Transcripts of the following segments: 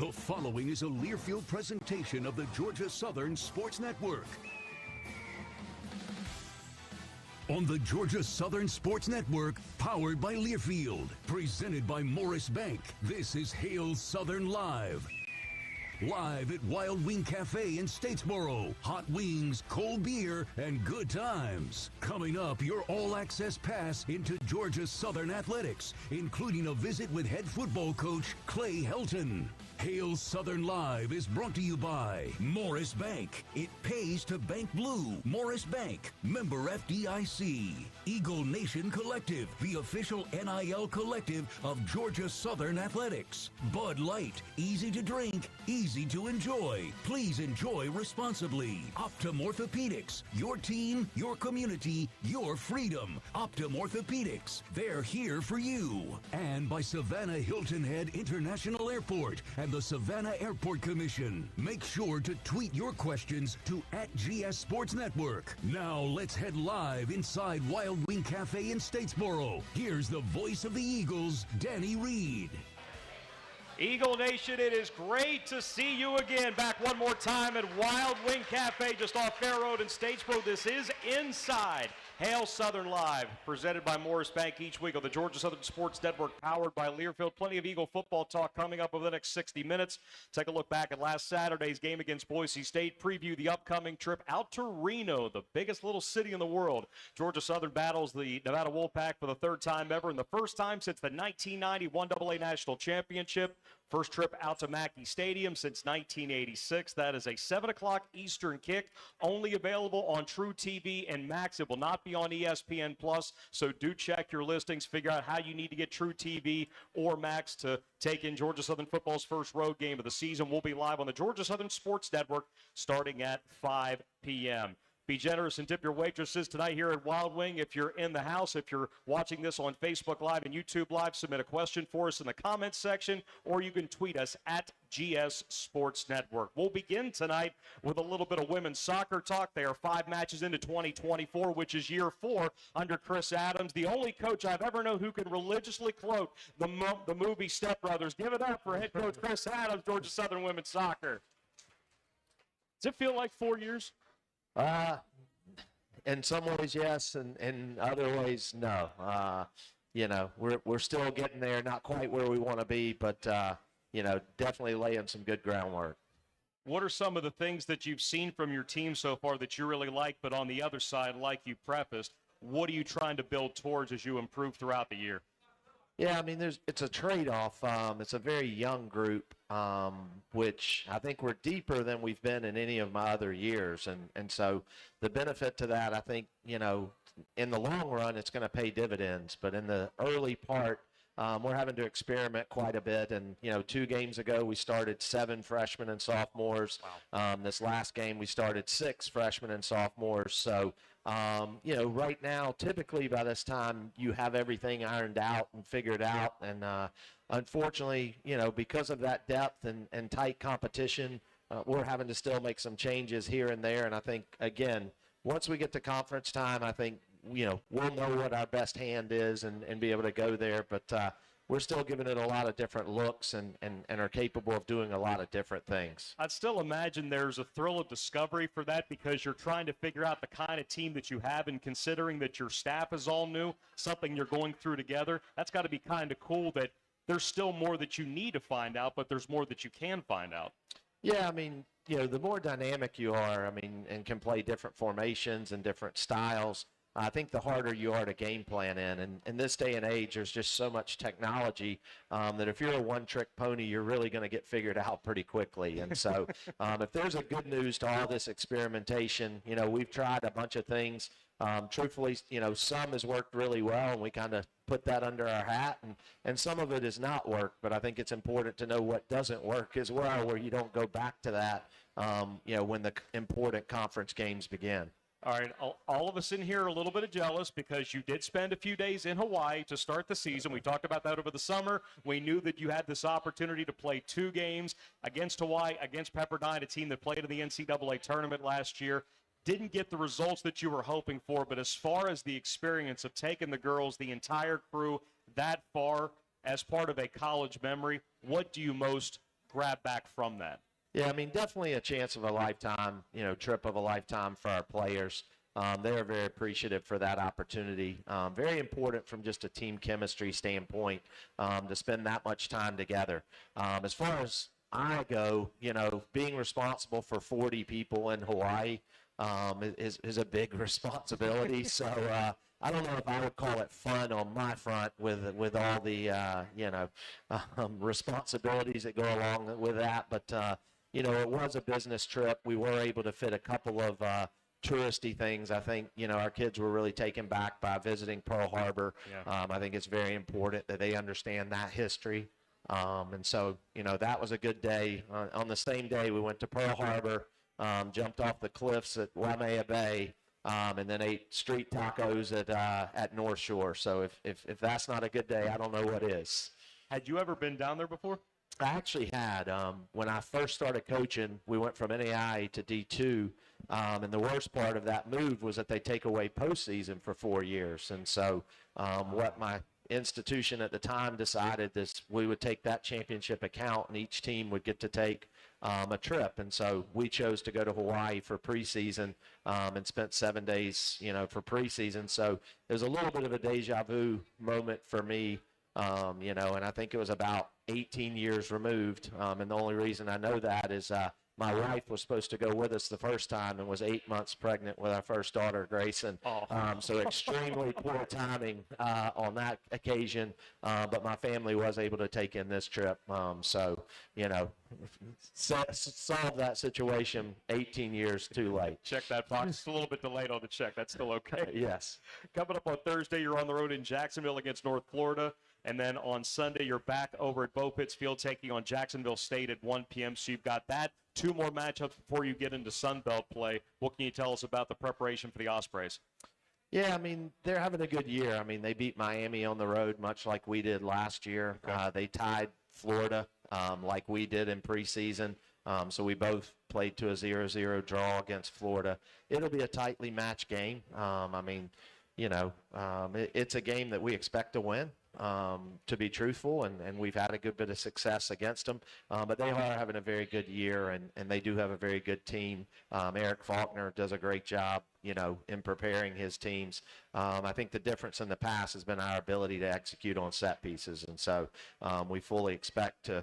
The following is a Learfield presentation of the Georgia Southern Sports Network. On the Georgia Southern Sports Network, powered by Learfield, presented by Morris Bank, this is Hail Southern Live. Live at Wild Wing Cafe in Statesboro. Hot wings, cold beer, and good times. Coming up, your all-access pass into Georgia Southern athletics, including a visit with head football coach Clay Helton. Hail Southern Live is brought to you by Morris Bank. It pays to bank blue. Morris Bank, member FDIC. Eagle Nation Collective, the official NIL collective of Georgia Southern Athletics. Bud Light, easy to drink, easy to enjoy. Please enjoy responsibly. Optum Orthopedics, your team, your community, your freedom. Optum Orthopedics, they're here for you. And by Savannah Hilton Head International Airport and the Savannah Airport Commission. Make sure to tweet your questions to @GS Sports Network. Now let's head live inside Wild Wing Cafe in Statesboro. Here's the voice of the Eagles, Danny Reed. Eagle Nation, it is great to see you again. Back one more time at Wild Wing Cafe just off Fair Road in Statesboro. This is Inside Hail Southern Live, presented by Morris Bank each week on the Georgia Southern Sports Network, powered by Learfield. Plenty of Eagle football talk coming up over the next 60 minutes. Take a look back at last Saturday's game against Boise State, preview the upcoming trip out to Reno, the biggest little city in the world. Georgia Southern battles the Nevada Wolfpack for the third time ever, and the first time since the 1991 AA National Championship. First trip out to Mackey Stadium since 1986. That is a 7 o'clock Eastern kick, only available on True TV and Max. It will not be on ESPN+, so do check your listings. Figure out how you need to get True TV or Max to take in Georgia Southern football's first road game of the season. We'll be live on the Georgia Southern Sports Network starting at 5 p.m. Be generous and tip your waitresses tonight here at Wild Wing. If you're in the house, if you're watching this on Facebook Live and YouTube Live, submit a question for us in the comments section, or you can tweet us at GS Sports Network. We'll begin tonight with a little bit of women's soccer talk. They are 5 matches into 2024, which is year 4 under Chris Adams, the only coach I've ever known who can religiously quote the movie Step Brothers. Give it up for head coach Chris Adams, Georgia Southern women's soccer. Does it feel like 4 years? In some ways, yes, and in other ways, no. You know, we're still getting there, not quite where we want to be, but, you know, definitely laying some good groundwork. What are some of the things that you've seen from your team so far that you really like, but on the other side, like you prefaced, what are you trying to build towards as you improve throughout the year? Yeah, I mean, it's a trade-off. It's a very young group, which I think we're deeper than we've been in any of my other years. And so the benefit to that, I think, you know, in the long run, it's going to pay dividends. But in the early part, we're having to experiment quite a bit. And, you know, 2 games ago, we started 7 freshmen and sophomores. Wow. This last game, we started 6 freshmen and sophomores. So, you know, right now, typically by this time, you have everything ironed out and figured out. And unfortunately, you know, because of that depth and tight competition, we're having to still make some changes here and there. And I think, again, once we get to conference time, I think, you know, we'll know what our best hand is and be able to go there. But we're still giving it a lot of different looks and are capable of doing a lot of different things. I'd still imagine there's a thrill of discovery for that because you're trying to figure out the kind of team that you have, and considering that your staff is all new, something you're going through together, that's got to be kind of cool that there's still more that you need to find out, but there's more that you can find out. Yeah, I mean, you know, the more dynamic you are, I mean, and can play different formations and different styles, I think the harder you are to game plan in. And in this day and age, there's just so much technology that if you're a one-trick pony, you're really going to get figured out pretty quickly. And so if there's a good news to all this experimentation, you know, we've tried a bunch of things. Truthfully, you know, some has worked really well, and we kind of put that under our hat, and some of it has not worked. But I think it's important to know what doesn't work as well, where you don't go back to that, you know, when the important conference games begin. All right, all of us in here are a little bit jealous because you did spend a few days in Hawaii to start the season. We talked about that over the summer. We knew that you had this opportunity to play 2 games against Hawaii, against Pepperdine, a team that played in the NCAA tournament last year. Didn't get the results that you were hoping for, but as far as the experience of taking the girls, the entire crew, that far as part of a college memory, what do you most grab back from that? Yeah, I mean, definitely a chance of a lifetime, trip of a lifetime for our players. They're very appreciative for that opportunity. Very important from just a team chemistry standpoint to spend that much time together. As far as I go, being responsible for 40 people in Hawaii is a big responsibility. So I don't know if I would call it fun on my front with all the responsibilities that go along with that. But it was a business trip. We were able to fit a couple of touristy things. I think our kids were really taken back by visiting Pearl Harbor. Yeah. I think it's very important that they understand that history. And so that was a good day. On the same day, we went to Pearl Harbor, jumped off the cliffs at Waimea Bay, and then ate street tacos at North Shore. So if that's not a good day, I don't know what is. Had you ever been down there before? I actually had. When I first started coaching, we went from NAI to D2, and the worst part of that move was that they take away postseason for 4 years. And so what my institution at the time decided is we would take that championship account, and each team would get to take a trip. And so we chose to go to Hawaii for preseason and spent 7 days, for preseason. So it was a little bit of a deja vu moment for me. And I think it was about 18 years removed. And the only reason I know that is my wife was supposed to go with us the first time and was 8 months pregnant with our first daughter, Grayson. So extremely poor timing on that occasion. But my family was able to take in this trip. Solve that situation 18 years too late. Check that box. It's a little bit delayed on the check. That's still okay. Yes. Coming up on Thursday, you're on the road in Jacksonville against North Florida. And then on Sunday, you're back over at Bo Pitts Field taking on Jacksonville State at 1 p.m. So you've got that. 2 more matchups before you get into Sun Belt play. What can you tell us about the preparation for the Ospreys? Yeah, I mean, they're having a good year. I mean, they beat Miami on the road much like we did last year. Okay. They tied Florida like we did in preseason. So we both played to a 0-0 draw against Florida. It'll be a tightly matched game. It's a game that we expect to win. To be truthful, and we've had a good bit of success against them. But they are having a very good year, and they do have a very good team. Eric Faulkner does a great job, in preparing his teams. I think the difference in the past has been our ability to execute on set pieces, and so we fully expect to,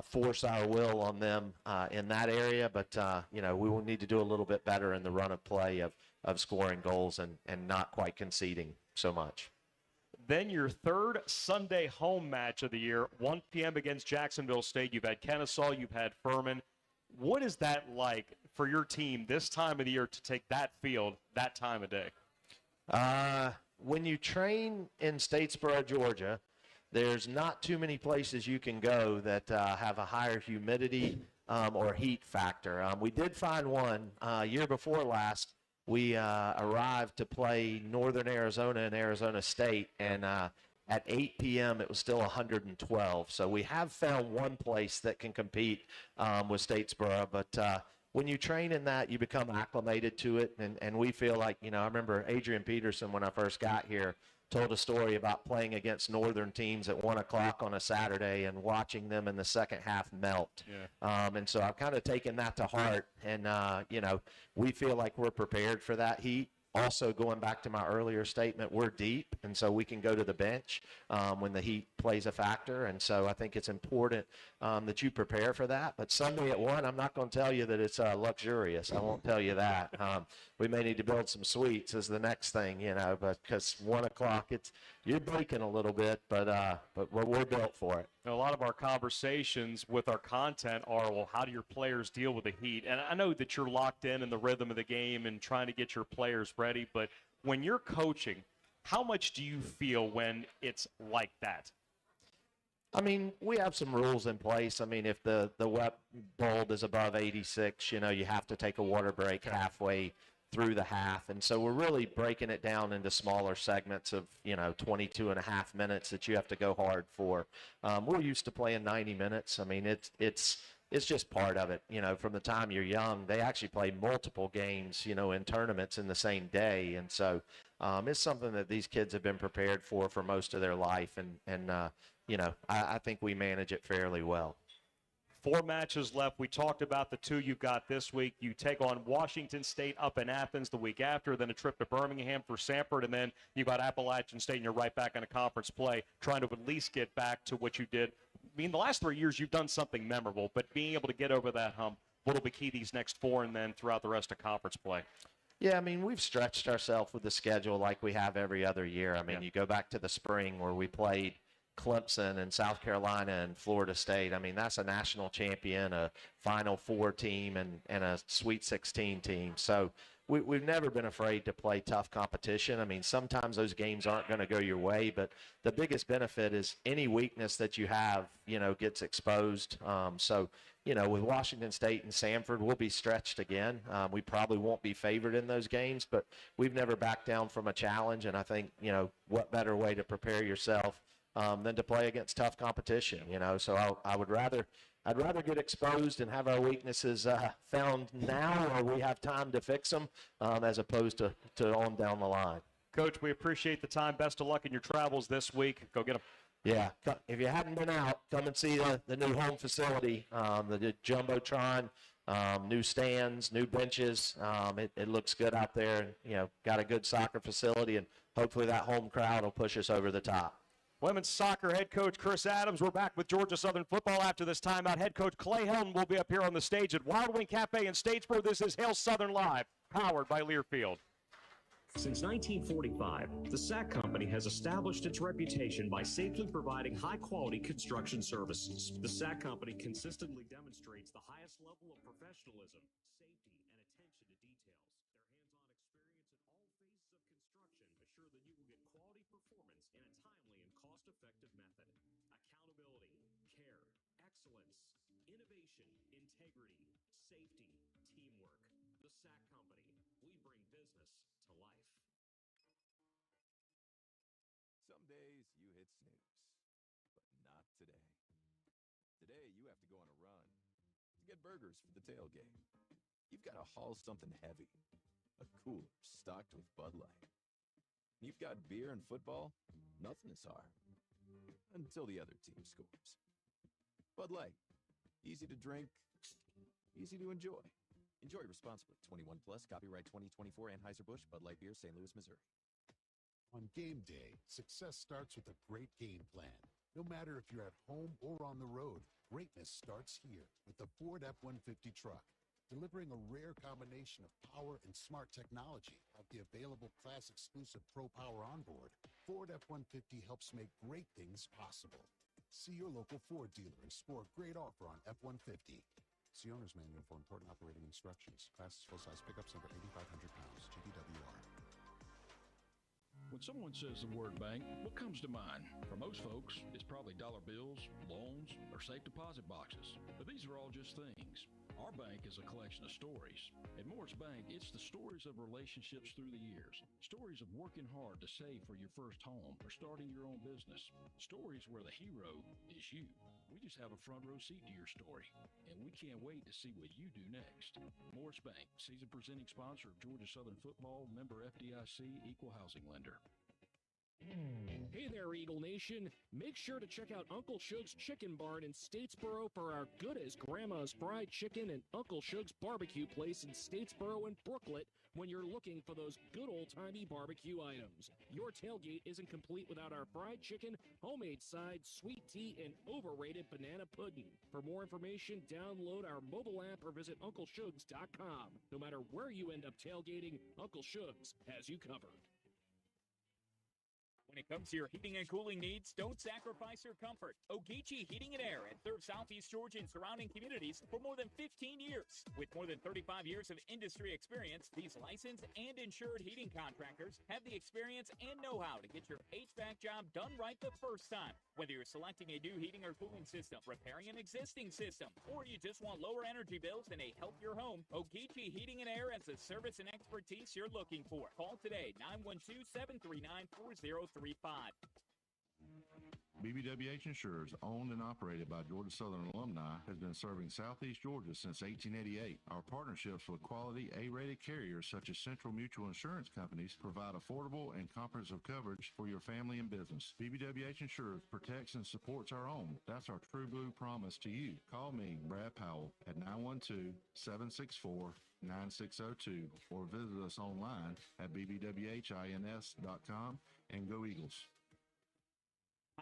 force our will on them in that area. But, we will need to do a little bit better in the run of play of scoring goals and not quite conceding so much. Then your third Sunday home match of the year, 1 p.m. against Jacksonville State. You've had Kennesaw, you've had Furman. What is that like for your team this time of the year to take that field that time of day? When you train in Statesboro, Georgia, there's not too many places you can go that have a higher humidity or heat factor. We did find one year before last. We arrived to play Northern Arizona and Arizona State, and at 8 p.m. it was still 112. So we have found one place that can compete with Statesboro, but when you train in that, you become acclimated to it, and we feel like, I remember Adrian Peterson, when I first got here, told a story about playing against Northern teams at 1 o'clock on a Saturday and watching them in the second half melt. Yeah. And so I've kind of taken that to heart, and, we feel like we're prepared for that heat. Also, going back to my earlier statement, we're deep, and so we can go to the bench when the heat plays a factor. And so I think it's important that you prepare for that. But Sunday at 1, I'm not going to tell you that it's luxurious. I won't tell you that. We may need to build some suites as the next thing, but because 1 o'clock, you're breaking a little bit, but we're built for it. A lot of our conversations with our content are, well, how do your players deal with the heat? And I know that you're locked in the rhythm of the game and trying to get your players ready, but when you're coaching, how much do you feel when it's like that? I mean, we have some rules in place. I mean, if the wet bulb is above 86, you have to take a water break halfway through the half. And so we're really breaking it down into smaller segments of, 22 and a half minutes that you have to go hard for. We're used to playing 90 minutes. I mean, it's just part of it. From the time you're young, they actually play multiple games, in tournaments in the same day. And so it's something that these kids have been prepared for most of their life. And I think we manage it fairly well. 4 matches left. We talked about the 2 you've got this week. You take on Washington State up in Athens the week after, then a trip to Birmingham for Sanford, and then you've got Appalachian State, and you're right back in a conference play, trying to at least get back to what you did. I mean, the last 3 years you've done something memorable, but being able to get over that hump, what'll be key these next 4 and then throughout the rest of conference play? Yeah, I mean, we've stretched ourselves with the schedule like we have every other year. I mean, you go back to the spring where we played Clemson and South Carolina and Florida State. I mean, that's a national champion, a Final Four team, and a Sweet 16 team. So we've never been afraid to play tough competition. I mean, sometimes those games aren't going to go your way, but the biggest benefit is any weakness that you have, gets exposed. With Washington State and Sanford, we'll be stretched again. We probably won't be favored in those games, but we've never backed down from a challenge. And I think, what better way to prepare yourself than to play against tough competition, So I'd rather get exposed and have our weaknesses found now, or we have time to fix them, as opposed to on down the line. Coach, we appreciate the time. Best of luck in your travels this week. Go get them. Yeah, if you hadn't been out, come and see the new home facility, the Jumbotron, new stands, new benches. It looks good out there, and got a good soccer facility, and hopefully that home crowd will push us over the top. Women's soccer head coach Chris Adams. We're back with Georgia Southern football after this timeout. Head coach Clay Helton will be up here on the stage at Wild Wing Cafe in Statesboro. This is Hail Southern Live, powered by Learfield. Since 1945, the SAC Company has established its reputation by safely providing high-quality construction services. The SAC Company consistently demonstrates the highest level of professionalism, safety, and attention to details. Their hands-on experience in all phases of construction assure that you will get quality performance in a timely and cost-effective method. Accountability, care, excellence, innovation, integrity, safety, teamwork. The SAC Company. We bring business to life. Some days you hit snooze, but not today. Today you have to go on a run to get burgers for the tailgate. You've got to haul something heavy, a cooler stocked with Bud Light. You've got beer and football, nothing is hard, until the other team scores. Bud Light, easy to drink, easy to enjoy. Enjoy responsibly. 21 plus, copyright 2024, Anheuser-Busch, Bud Light Beer, St. Louis, Missouri. On game day, success starts with a great game plan. No matter if you're at home or on the road, greatness starts here with the Ford F-150 truck. Delivering a rare combination of power and smart technology of the available class-exclusive Pro Power onboard, Ford F-150 helps make great things possible. See your local Ford dealer and score a great offer on F-150. See owner's manual for important operating instructions. Class is full-size pickups under 8,500 pounds. GVWR. When someone says the word bank, what comes to mind? For most folks, it's probably dollar bills, loans, or safe deposit boxes. But these are all just things. Our bank is a collection of stories. At Morris Bank, it's the stories of relationships through the years. Stories of working hard to save for your first home or starting your own business. Stories where the hero is you. We just have a front row seat to your story, and we can't wait to see what you do next. Morris Bank, season presenting sponsor of Georgia Southern football, member FDIC, equal housing lender. Hey there, Eagle Nation. Make sure to check out Uncle Shug's Chicken Barn in Statesboro for our good as Grandma's Fried Chicken and Uncle Shug's Barbecue Place in Statesboro and Brooklet when you're looking for those good old-timey barbecue items. Your tailgate isn't complete without our fried chicken, homemade sides, sweet tea, and overrated banana pudding. For more information, download our mobile app or visit UncleShugs.com. No matter where you end up tailgating, Uncle Shug's has you covered. When it comes to your heating and cooling needs, don't sacrifice your comfort. Ogeechee Heating and Air has served Southeast Georgia and surrounding communities for more than 15 years. With more than 35 years of industry experience, these licensed and insured heating contractors have the experience and know-how to get your HVAC job done right the first time. Whether you're selecting a new heating or cooling system, repairing an existing system, or you just want lower energy bills and a healthier home, Ogeechee Heating and Air has the service and expertise you're looking for. Call today, 912-739-4035. BBWH Insurers, owned and operated by Georgia Southern alumni, has been serving Southeast Georgia since 1888. Our partnerships with quality A-rated carriers such as Central Mutual Insurance Companies provide affordable and comprehensive coverage for your family and business. BBWH Insurers protects and supports our own. That's our true blue promise to you. Call me, Brad Powell, at 912-764-9602 or visit us online at bbwhins.com and go Eagles.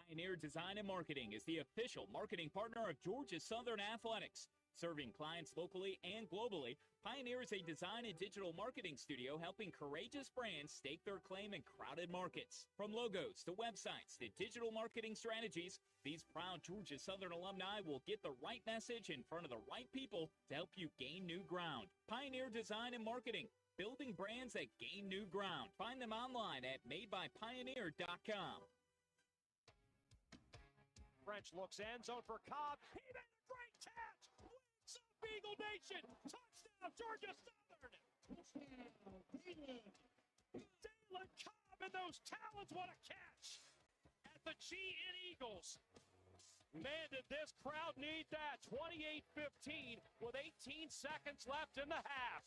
Pioneer Design and Marketing is the official marketing partner of Georgia Southern Athletics. Serving clients locally and globally, Pioneer is a design and digital marketing studio helping courageous brands stake their claim in crowded markets. From logos to websites to digital marketing strategies, these proud Georgia Southern alumni will get the right message in front of the right people to help you gain new ground. Pioneer Design and Marketing, building brands that gain new ground. Find them online at madeby.pioneer.com. French looks end zone for Cobb. He made a great catch. Wins up Eagle Nation. Touchdown, Georgia Southern. Dalen Cobb and those talons. What a catch at the GN Eagles. Man, did this crowd need that. 28-15 with 18 seconds left in the half.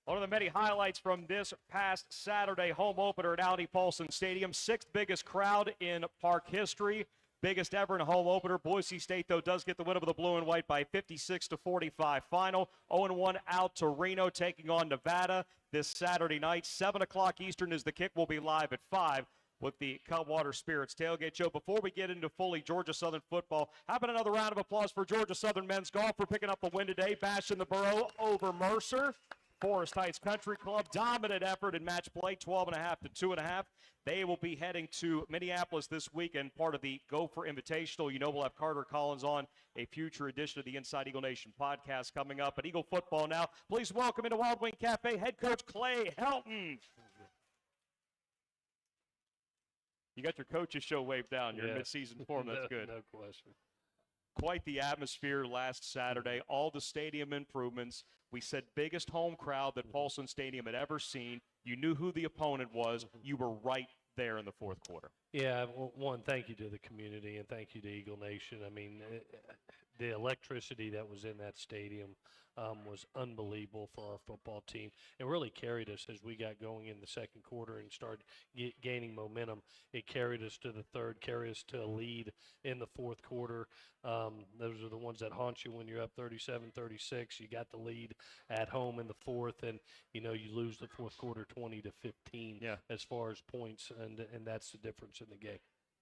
One of the many highlights from this past Saturday home opener at Audi Paulson Stadium. Sixth biggest crowd in park history. Biggest ever in a home opener. Boise State, though, does get the win over the blue and white by 56-45 final. 0-1 out to Reno, taking on Nevada this Saturday night. 7 o'clock Eastern is the kick. We'll be live at 5 with the Cutwater Spirits tailgate show. Before we get into fully Georgia Southern football, how about another round of applause for Georgia Southern men's golf for picking up the win today, bashing the Borough over Mercer. Forest Heights Country Club, dominant effort in match play, 12.5 to 2.5. They will be heading to Minneapolis this weekend, part of the Gopher Invitational. You know we'll have Carter Collins on, a future edition of the Inside Eagle Nation podcast coming up. But Eagle football now. Please welcome into Wild Wing Cafe head coach Clay Helton. You got your coach's show waved down. You're in mid-season form. That's good. No question. Quite the atmosphere last Saturday. All the stadium improvements. We said biggest home crowd that Paulson Stadium had ever seen. You knew who the opponent was. You were right there in the fourth quarter. Yeah, well, one, thank you to the community and thank you to Eagle Nation. I mean, the electricity that was in that stadium was unbelievable for our football team. It really carried us as we got going in the second quarter and started gaining momentum. It carried us to the third, carried us to a lead in the fourth quarter. Those are the ones that haunt you when you're up 37-36. You got the lead at home in the fourth, and you lose the fourth quarter 20-15 as far as points, and that's the difference in the game.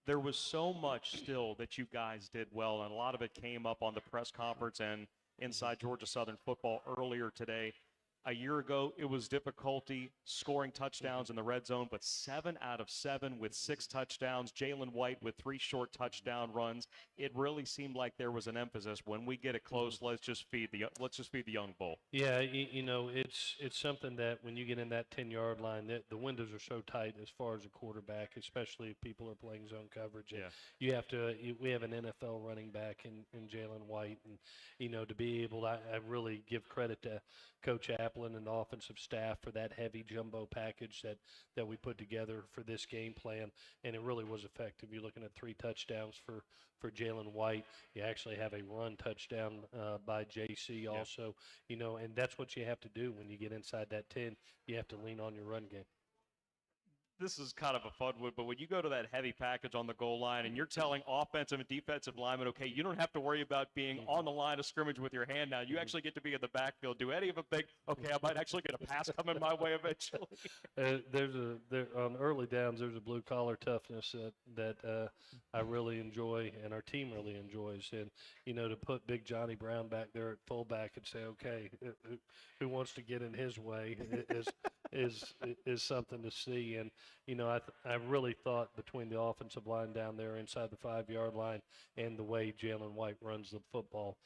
There was so much still that you guys did well, and a lot of it came up on the press conference and inside Georgia Southern football earlier today. A year ago, it was difficulty scoring touchdowns in the red zone, but 7 out of 7 with 6 touchdowns. Jalen White with 3 short touchdown runs. It really seemed like there was an emphasis when we get it close. Let's just feed the young bull. Yeah, it's something that when you get in that 10-yard line, the windows are so tight as far as a quarterback, especially if people are playing zone coverage. Yeah, we have an NFL running back in Jalen White, and to be able to, I really give credit to Coach Applin and the offensive staff for that heavy jumbo package that we put together for this game plan, and it really was effective. You're looking at 3 touchdowns for Jalen White. You actually have a run touchdown by JC also, and that's what you have to do when you get inside that 10. You have to lean on your run game. This is kind of a fun one, but when you go to that heavy package on the goal line and you're telling offensive and defensive linemen, okay, you don't have to worry about being on the line of scrimmage with your hand now. You actually get to be in the backfield. Do any of them think, okay, I might actually get a pass coming my way eventually? On early downs, there's a blue-collar toughness that I really enjoy and our team really enjoys. And, to put Big Johnny Brown back there at fullback and say, okay, who wants to get in his way is something to see. And, I really thought between the offensive line down there inside the 5-yard line and the way Jalen White runs the football,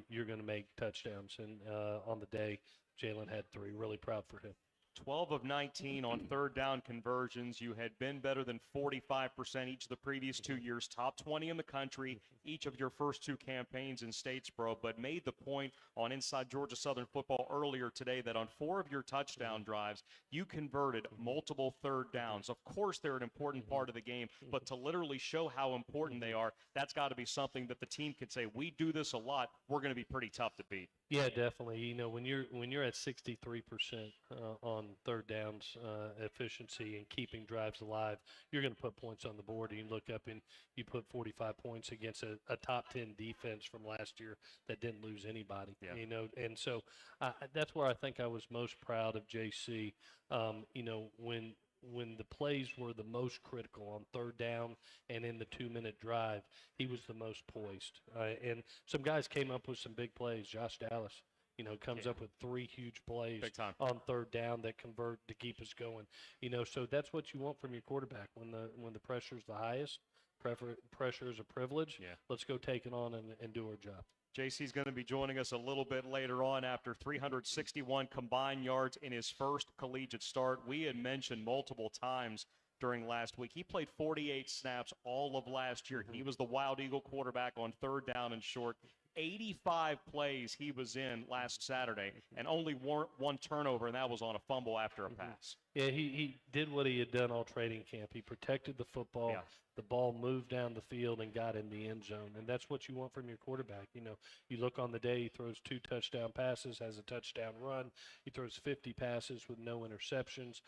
you're going to make touchdowns. And on the day, Jalen had 3. Really proud for him. 12 of 19 on third down conversions. You had been better than 45% each of the previous 2 years, top 20 in the country, each of your first 2 campaigns in Statesboro, but made the point on Inside Georgia Southern Football earlier today that on 4 of your touchdown drives, you converted multiple third downs. Of course, they're an important part of the game, but to literally show how important they are, that's got to be something that the team can say, we do this a lot, we're going to be pretty tough to beat. Yeah, definitely. You know, when you're at 63% on third downs efficiency and keeping drives alive, you're going to put points on the board. And you look up and you put 45 points against a top 10 defense from last year that didn't lose anybody. Yeah. You know, and so that's where I think I was most proud of JC. You know, when the plays were the most critical on third down and in the 2-minute drive, he was the most poised. And some guys came up with some big plays. Josh Dallas, you know, comes up with 3 huge plays on third down that convert to keep us going. You know, so that's what you want from your quarterback when the pressure's the highest. Pressure is a privilege. Yeah. Let's go take it on and do our job. JC's going to be joining us a little bit later on after 361 combined yards in his first collegiate start. We had mentioned multiple times during last week, he played 48 snaps all of last year. He was the Wild Eagle quarterback on third down and short. 85 plays he was in last Saturday, and only one turnover, and that was on a fumble after a pass. Yeah, he did what he had done all training camp. He protected the football. Yeah. The ball moved down the field and got in the end zone, and that's what you want from your quarterback. You know, you look on the day, he throws 2 touchdown passes, has a touchdown run. He throws 50 passes with no interceptions,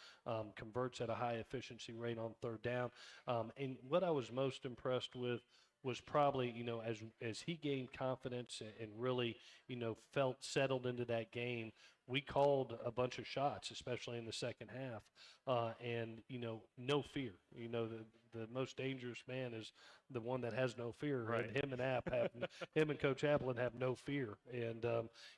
converts at a high efficiency rate on third down. And what I was most impressed with was probably, you know, as he gained confidence and really, you know, felt settled into that game, we called a bunch of shots, especially in the second half, and, you know, no fear. You know, the most dangerous man is the one that has no fear. Right. And him and Coach Applin have no fear. And,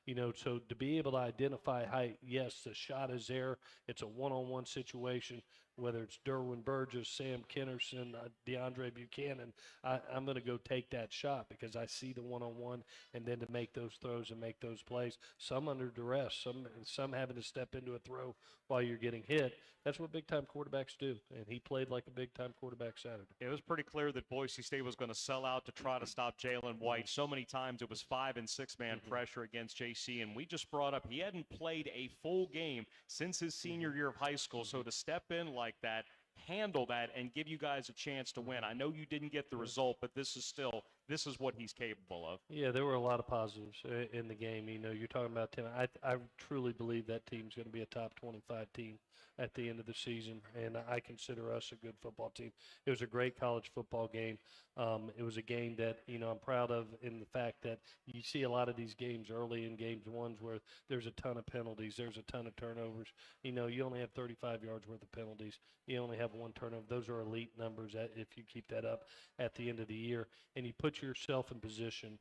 you know, so to be able to identify, yes, the shot is there. It's a one-on-one situation, whether it's Derwin Burgess, Sam Kennerson, DeAndre Buchanan. I'm going to go take that shot because I see the one-on-one, and then to make those throws and make those plays, some under duress, some having to step into a throw while you're getting hit. That's what big-time quarterbacks do, and he played like a big-time quarterback Saturday. It was pretty clear that Boise State was going to sell out to try to stop Jalen White. So many times it was 5- and 6-man pressure against JC, and we just brought up he hadn't played a full game since his senior year of high school, so to step in like that, handle that, and give you guys a chance to win. I know you didn't get the result, but this is what he's capable of. Yeah, there were a lot of positives in the game. You know, you're talking about Tim. I truly believe that team's going to be a top 25 team at the end of the season, and I consider us a good football team. It was a great college football game. It was a game that, you know, I'm proud of in the fact that you see a lot of these games early in games ones where there's a ton of penalties, there's a ton of turnovers. You know, you only have 35 yards worth of penalties. You only have 1 turnover. Those are elite numbers if you keep that up at the end of the year. And you put yourself in position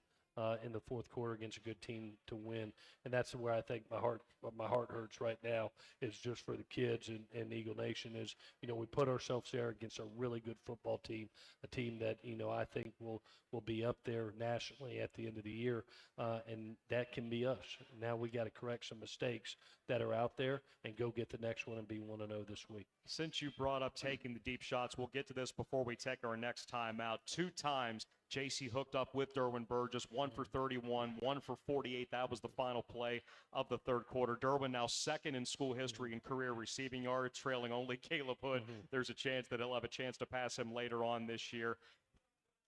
in the fourth quarter against a good team to win. And that's where I think my heart hurts right now is just for the kids and Eagle Nation is, you know, we put ourselves there against a really good football team, a team that, you know, I think will be up there nationally at the end of the year. And that can be us. Now we got to correct some mistakes that are out there and go get the next one and be 1-0 this week. Since you brought up taking the deep shots, we'll get to this before we take our next time out. 2 times JC hooked up with Derwin Burgess, 1 for 31, 1 for 48. That was the final play of the third quarter. Derwin now second in school history in career receiving yards, trailing only Caleb Hood. There's a chance that he'll have a chance to pass him later on this year.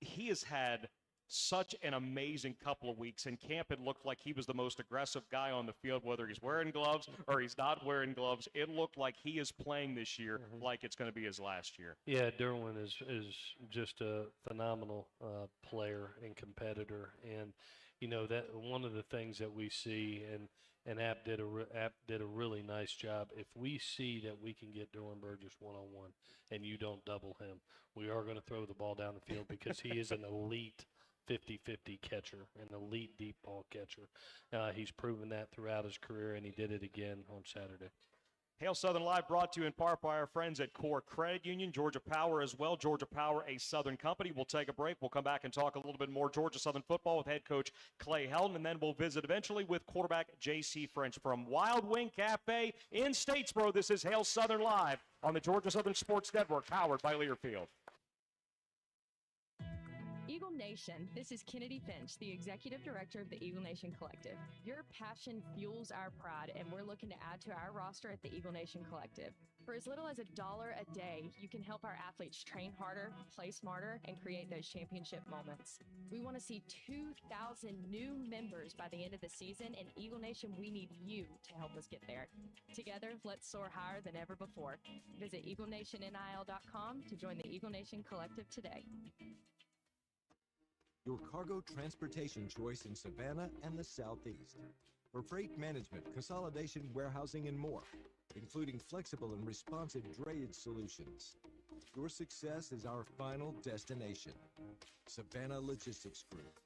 He has had such an amazing couple of weeks. In camp, it looked like he was the most aggressive guy on the field, whether he's wearing gloves or he's not wearing gloves. It looked like he is playing this year like it's going to be his last year. Yeah, Derwin is just a phenomenal player and competitor. And, you know, that one of the things that we see, and App did a really nice job. If we see that we can get Derwin Burgess one-on-one and you don't double him, we are going to throw the ball down the field because he is an elite 50-50 catcher, an elite deep ball catcher. He's proven that throughout his career, and he did it again on Saturday. Hail Southern Live brought to you in part by our friends at Core Credit Union, Georgia Power as well. Georgia Power, a Southern company. We'll take a break. We'll come back and talk a little bit more Georgia Southern football with head coach Clay Helton, and then we'll visit eventually with quarterback J.C. French from Wild Wing Cafe in Statesboro. This is Hail Southern Live on the Georgia Southern Sports Network, powered by Learfield. Eagle Nation, this is Kennedy Finch, the Executive Director of the Eagle Nation Collective. Your passion fuels our pride, and we're looking to add to our roster at the Eagle Nation Collective. For as little as $1 a day, you can help our athletes train harder, play smarter, and create those championship moments. We want to see 2,000 new members by the end of the season, and Eagle Nation, we need you to help us get there. Together, let's soar higher than ever before. Visit EagleNationNIL.com to join the Eagle Nation Collective today. Your cargo transportation choice in Savannah and the Southeast. For freight management, consolidation, warehousing, and more, including flexible and responsive drayage solutions. Your success is our final destination. Savannah Logistics Group.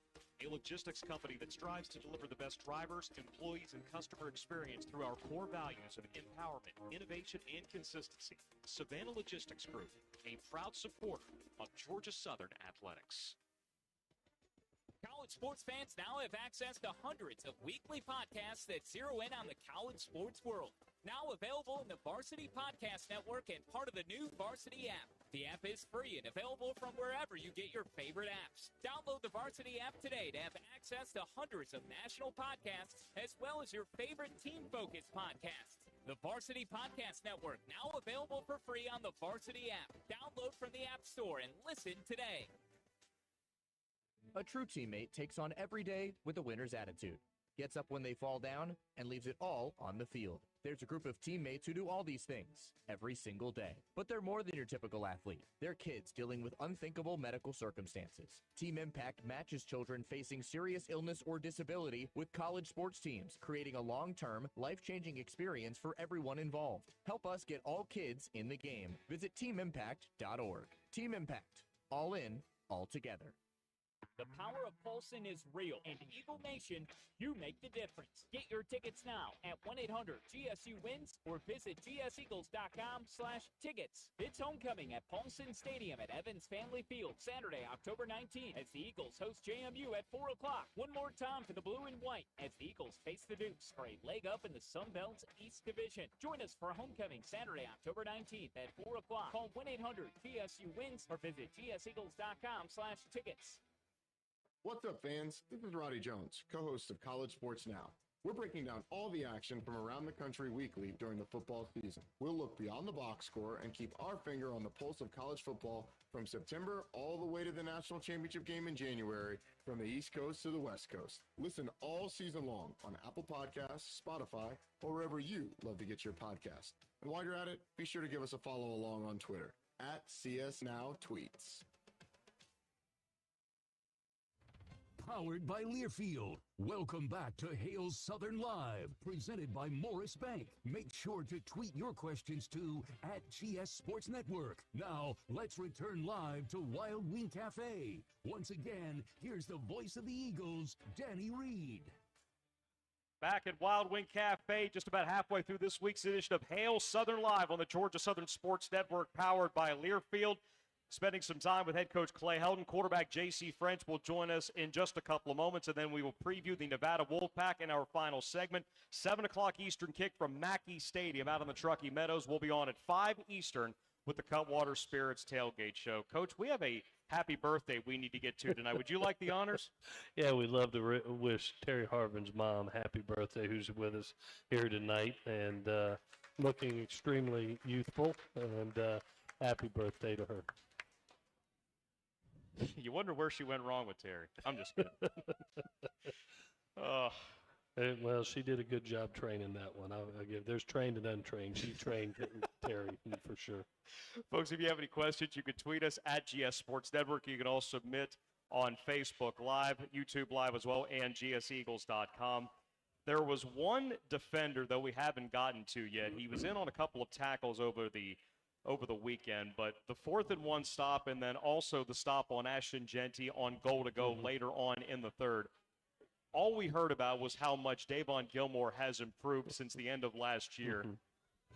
A logistics company that strives to deliver the best drivers, employees, and customer experience through our core values of empowerment, innovation, and consistency. Savannah Logistics Group, a proud supporter of Georgia Southern Athletics. College sports fans now have access to hundreds of weekly podcasts that zero in on the college sports world. Now available in the Varsity Podcast Network and part of the new Varsity app. The app is free and available from wherever you get your favorite apps. Download the Varsity app today to have access to hundreds of national podcasts as well as your favorite team-focused podcasts. The Varsity Podcast Network, now available for free on the Varsity app. Download from the App Store and listen today. A true teammate takes on every day with a winner's attitude, gets up when they fall down, and leaves it all on the field. There's a group of teammates who do all these things every single day. But they're more than your typical athlete. They're kids dealing with unthinkable medical circumstances. Team Impact matches children facing serious illness or disability with college sports teams, creating a long-term, life-changing experience for everyone involved. Help us get all kids in the game. Visit teamimpact.org. Team Impact. All in, all together. The power of Paulson is real, and Eagle Nation, you make the difference. Get your tickets now at 1-800-GSU-WINS or visit gseagles.com/tickets. It's homecoming at Paulson Stadium at Evans Family Field, Saturday, October 19th, as the Eagles host JMU at 4 o'clock. One more time for the blue and white as the Eagles face the Dukes for a leg up in the Sun Belt's East Division. Join us for homecoming Saturday, October 19th at 4 o'clock. Call 1-800-GSU-WINS or visit gseagles.com/tickets. What's up, fans? This is Roddy Jones, co-host of College Sports Now. We're breaking down all the action from around the country weekly during the football season. We'll look beyond the box score and keep our finger on the pulse of college football from September all the way to the national championship game in January, from the East Coast to the West Coast. Listen all season long on Apple Podcasts, Spotify, or wherever you love to get your podcast. And while you're at it, be sure to give us a follow along on Twitter at CSNowTweets. Powered by Learfield. Welcome back to Hail Southern Live, presented by Morris Bank. Make sure to tweet your questions to @GS Sports Network. Now, let's return live to Wild Wing Cafe. Once again, here's the voice of the Eagles, Danny Reed. Back at Wild Wing Cafe, just about halfway through this week's edition of Hail Southern Live on the Georgia Southern Sports Network, powered by Learfield. Spending some time with head coach Clay Helton. Quarterback J.C. French will join us in just a couple of moments, and then we will preview the Nevada Wolfpack in our final segment. 7 o'clock Eastern kick from Mackey Stadium out on the Truckee Meadows. We'll be on at 5 Eastern with the Cutwater Spirits Tailgate Show. Coach, we have a happy birthday we need to get to tonight. Would you like the honors? Yeah, we'd love to wish Terry Harvin's mom happy birthday, who's with us here tonight, and looking extremely youthful, and happy birthday to her. You wonder where she went wrong with Terry. I'm just kidding. Oh. Well, she did a good job training that one. I give. There's trained and untrained. She trained Terry for sure. Folks, if you have any questions, you can tweet us at GS Sports Network. You can also submit on Facebook Live, YouTube Live as well, and gseagles.com. There was one defender, though, we haven't gotten to yet. He was in on a couple of tackles over the weekend, but the 4th and 1 stop, and then also the stop on Ashton Genty on goal to go later on in the third. All we heard about was how much Davon Gilmore has improved since the end of last year.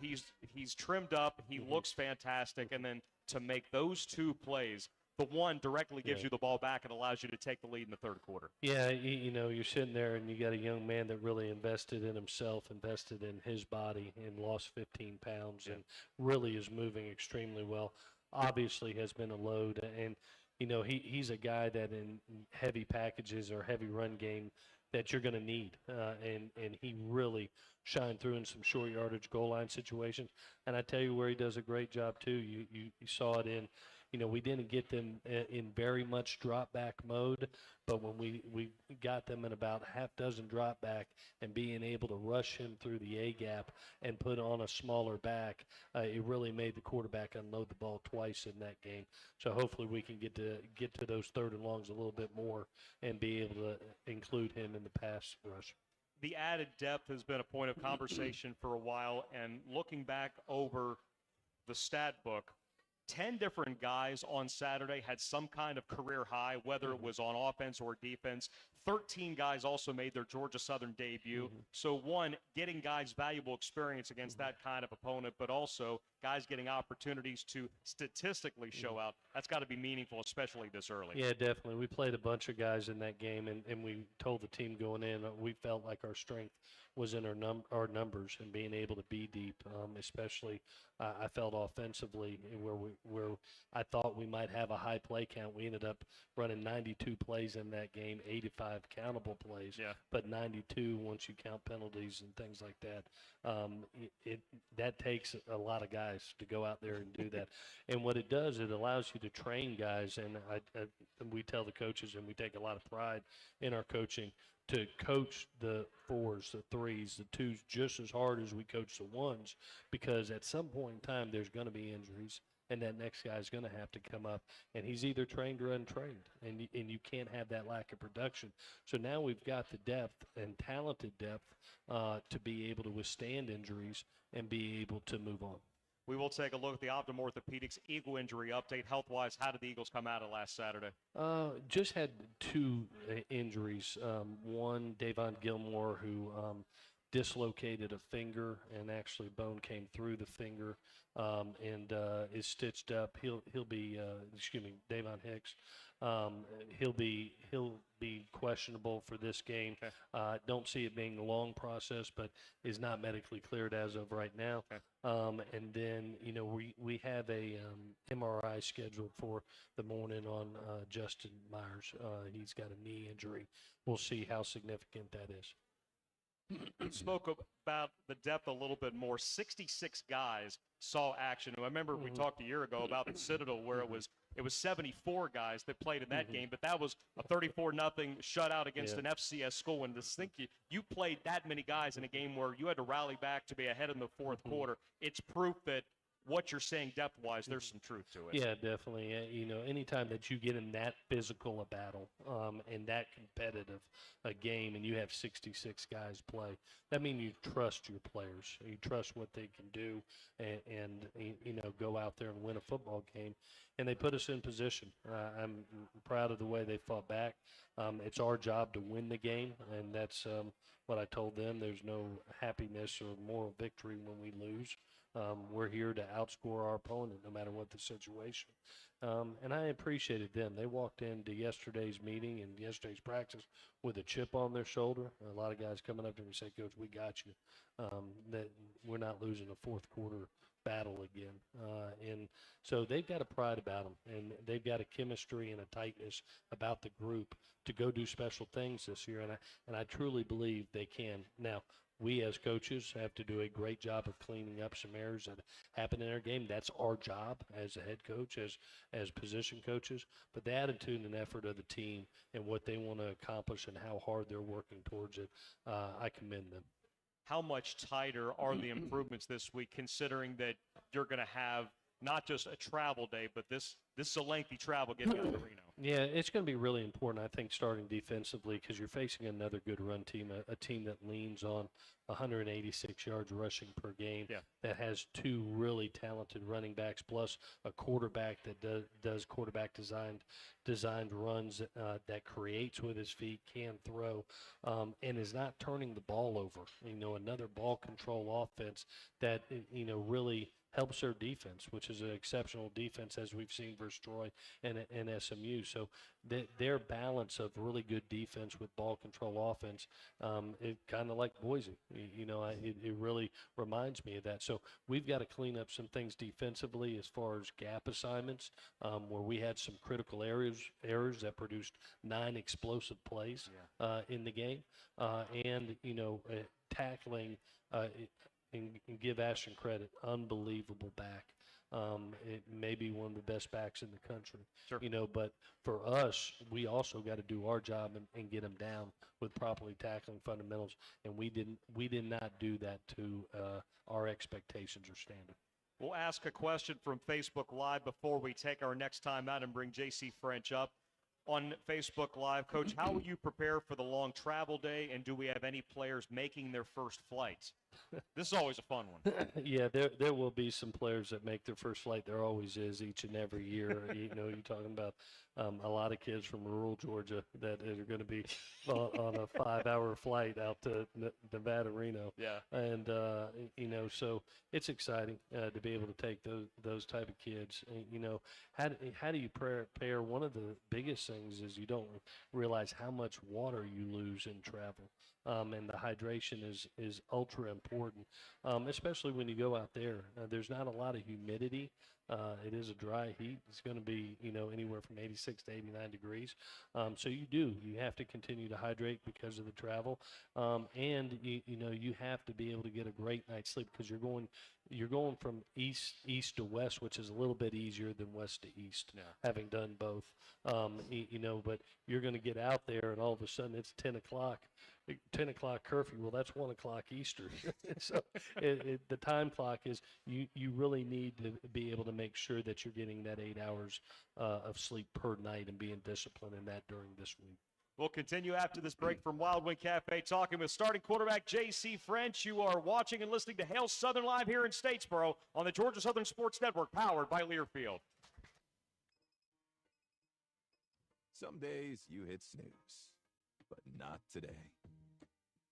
he's trimmed up. He looks fantastic. And then to make those two plays, the one directly gives you the ball back and allows you to take the lead in the third quarter. Yeah, you know, you're sitting there and you got a young man that really invested in himself, invested in his body, and lost 15 pounds and really is moving extremely well. Obviously has been a load, and, you know, he's a guy that in heavy packages or heavy run game that you're going to need, and he really shined through in some short yardage goal line situations. And I tell you where he does a great job too. You saw it in, you know, we didn't get them in very much drop back mode, but when we got them in about half dozen drop back and being able to rush him through the A gap and put on a smaller back, it really made the quarterback unload the ball twice in that game. So hopefully we can get to those third and longs a little bit more and be able to include him in the pass rush. The added depth has been a point of conversation for a while, and looking back over the stat book, 10 different guys on Saturday had some kind of career high, whether it was on offense or defense. 13 guys also made their Georgia Southern debut. So, one, getting guys valuable experience against that kind of opponent, but also guys getting opportunities to statistically show out. That's got to be meaningful, especially this early. Yeah, definitely. We played a bunch of guys in that game, and we told the team going in, we felt like our strength was in our numbers and being able to be deep, especially I felt offensively where I thought we might have a high play count. We ended up running 92 plays in that game, 85 countable plays, but 92 once you count penalties and things like that. That takes a lot of guys to go out there and do that. And what it does, it allows you to train guys, and we tell the coaches, and we take a lot of pride in our coaching, to coach the fours, the threes, the twos just as hard as we coach the ones, because at some point in time there's going to be injuries, and that next guy is going to have to come up, and he's either trained or untrained, and you can't have that lack of production. So now we've got the depth and talented depth to be able to withstand injuries and be able to move on. We will take a look at the Optum Orthopedics Eagle injury update. Health-wise, how did the Eagles come out of last Saturday? Just had two injuries. One, Davon Gilmore, who dislocated a finger, and actually bone came through the finger and is stitched up. He'll be Davon Hicks. He'll be questionable for this game. Don't see it being a long process, but is not medically cleared as of right now. And then, you know, we have a MRI scheduled for the morning on Justin Myers. He's got a knee injury. We'll see how significant that is. You spoke about the depth a little bit more. 66 guys saw action. I remember we talked a year ago about the Citadel, where it was 74 guys that played in that game, but that was a 34-0 shutout against an FCS school. And to think you played that many guys in a game where you had to rally back to be ahead in the fourth quarter, it's proof that what you're saying depth-wise, there's some truth to it. Yeah, definitely. You know, anytime that you get in that physical a battle and that competitive a game, and you have 66 guys play, that means you trust your players. You trust what they can do, and you know, go out there and win a football game. And they put us in position. I'm proud of the way they fought back. It's our job to win the game, and that's what I told them. There's no happiness or moral victory when we lose. We're here to outscore our opponent no matter what the situation. And I appreciated them. They walked into yesterday's meeting and yesterday's practice with a chip on their shoulder. A lot of guys coming up to me and say, Coach, we got you. That we're not losing a fourth quarter battle again. And so they've got a pride about them, and they've got a chemistry and a tightness about the group to go do special things this year. And I truly believe they can. Now, we as coaches have to do a great job of cleaning up some errors that happen in our game. That's our job as a head coach, as position coaches. But the attitude and effort of the team and what they want to accomplish and how hard they're working towards it, I commend them. How much tighter are the improvements this week, considering that you're going to have not just a travel day, but this is a lengthy travel getting out of Reno? Yeah, it's going to be really important, I think, starting defensively because you're facing another good run team, a team that leans on 186 yards rushing per game, that has two really talented running backs plus a quarterback that does quarterback designed runs, that creates with his feet, can throw, and is not turning the ball over. Another ball control offense that really helps their defense, which is an exceptional defense as we've seen versus Troy and SMU. So their balance of really good defense with ball control offense, it kind of like Boise. It really reminds me of that. So we've got to clean up some things defensively as far as gap assignments, where we had some critical errors that produced 9 explosive plays in the game, and tackling. And give Ashton credit, unbelievable back. It may be one of the best backs in the country. Sure. But for us, we also got to do our job and get them down with properly tackling fundamentals, and we did not do that to our expectations or standard. We'll ask a question from Facebook Live before we take our next time out and bring J.C. French up. On Facebook Live, Coach, how will you prepare for the long travel day, and do we have any players making their first flights? This is always a fun one. Yeah, there will be some players that make their first flight. There always is each and every year. You're talking about a lot of kids from rural Georgia that are going to be on a 5-hour flight out to Nevada, Reno. Yeah. And, so it's exciting to be able to take those type of kids. And, how do you prepare? One of the biggest things is you don't realize how much water you lose in travel. And the hydration is ultra important, especially when you go out there. There's not a lot of humidity. It is a dry heat. It's going to be, anywhere from 86 to 89 degrees. So you have to continue to hydrate because of the travel. And, you have to be able to get a great night's sleep because you're going from east to west, which is a little bit easier than west to east, having done both. But you're going to get out there and all of a sudden it's 10 o'clock curfew. Well, that's 1 o'clock Eastern. So the time clock is you really need to be able to make sure that you're getting that 8 hours of sleep per night and being disciplined in that during this week. We'll continue after this break from Wild Wing Cafe, talking with starting quarterback J.C. French. You are watching and listening to Hail Southern Live here in Statesboro on the Georgia Southern Sports Network, powered by Learfield. Some days you hit snooze, but not today.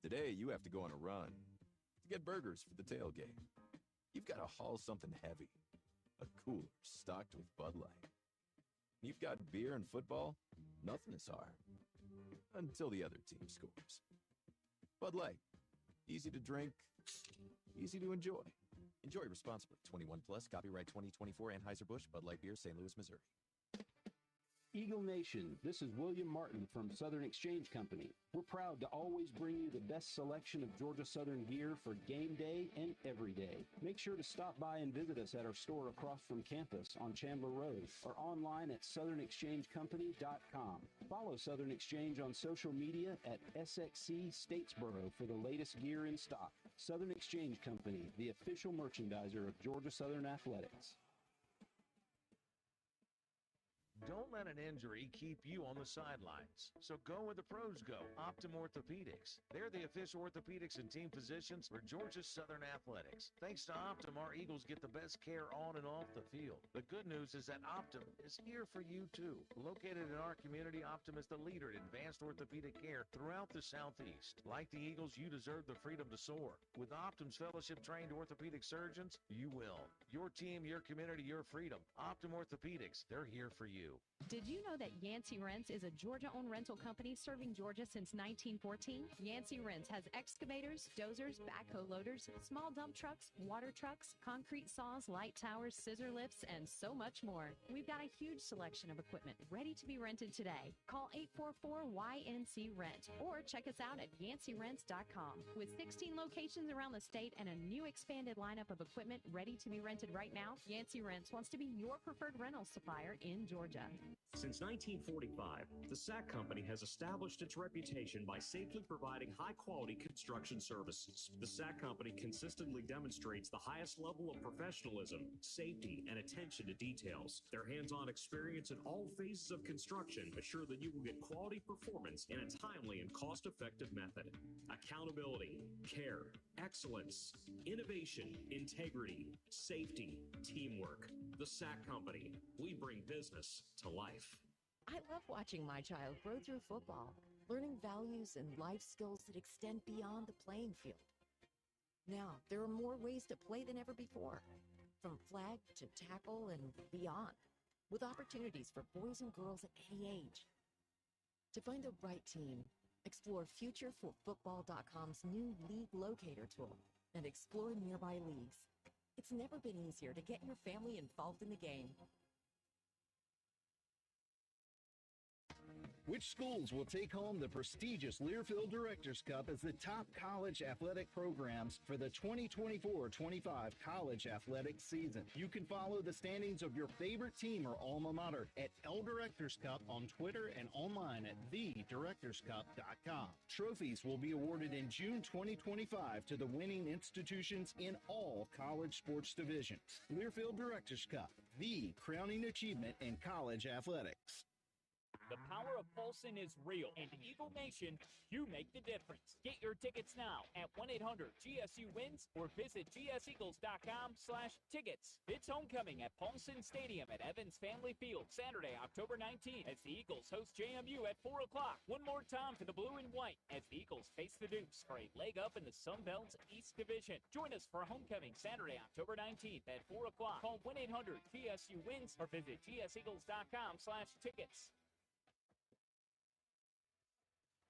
Today you have to go on a run to get burgers for the tailgate. You've got to haul something heavy, a cooler stocked with Bud Light. You've got beer and football, nothing is hard. Until the other team scores. Bud Light. Easy to drink, easy to enjoy. Enjoy responsibly. 21 plus, copyright 2024, Anheuser-Busch, Bud Light Beer, St. Louis, Missouri. Eagle Nation, this is William Martin from Southern Exchange Company. We're proud to always bring you the best selection of Georgia Southern gear for game day and every day. Make sure to stop by and visit us at our store across from campus on Chandler Road or online at southernexchangecompany.com. Follow Southern Exchange on social media at SXC Statesboro for the latest gear in stock. Southern Exchange Company, the official merchandiser of Georgia Southern Athletics. Don't let an injury keep you on the sidelines. So go where the pros go. Optum Orthopedics. They're the official orthopedics and team physicians for Georgia Southern Athletics. Thanks to Optum, our Eagles get the best care on and off the field. The good news is that Optum is here for you too. Located in our community, Optum is the leader in advanced orthopedic care throughout the Southeast. Like the Eagles, you deserve the freedom to soar. With Optum's fellowship-trained orthopedic surgeons, you will. Your team, your community, your freedom. Optum Orthopedics, they're here for you. Did you know that Yancey Rents is a Georgia-owned rental company serving Georgia since 1914? Yancey Rents has excavators, dozers, backhoe loaders, small dump trucks, water trucks, concrete saws, light towers, scissor lifts, and so much more. We've got a huge selection of equipment ready to be rented today. Call 844-YNC-RENT or check us out at yanceyrents.com. With 16 locations around the state and a new expanded lineup of equipment ready to be rented right now, Yancey Rents wants to be your preferred rental supplier in Georgia. Georgia. Since 1945, the SAC Company has established its reputation by safely providing high-quality construction services. The SAC Company consistently demonstrates the highest level of professionalism, safety, and attention to details. Their hands-on experience in all phases of construction assure that you will get quality performance in a timely and cost-effective method. Accountability, care, excellence, innovation, integrity, safety, teamwork. The SAC Company. We bring business to life. I love watching my child grow through football, learning values and life skills that extend beyond the playing field. Now, there are more ways to play than ever before, from flag to tackle and beyond, with opportunities for boys and girls at any age. To find the right team, explore FutureForFootball.com's new League Locator tool and explore nearby leagues. It's never been easier to get your family involved in the game. Which schools will take home the prestigious Learfield Directors Cup as the top college athletic programs for the 2024-25 college athletics season? You can follow the standings of your favorite team or alma mater at L Directors Cup on Twitter and online at thedirectorscup.com. Trophies will be awarded in June 2025 to the winning institutions in all college sports divisions. Learfield Directors Cup, the crowning achievement in college athletics. The power of Paulson is real, and Eagle Nation, you make the difference. Get your tickets now at 1-800-GSU-WINS or visit gseagles.com/tickets. It's homecoming at Paulson Stadium at Evans Family Field, Saturday, October 19th, as the Eagles host JMU at 4 o'clock. One more time for the blue and white as the Eagles face the Dukes for a leg up in the Sun Belt's East Division. Join us for homecoming Saturday, October 19th at 4 o'clock. Call 1-800-GSU-WINS or visit gseagles.com/tickets.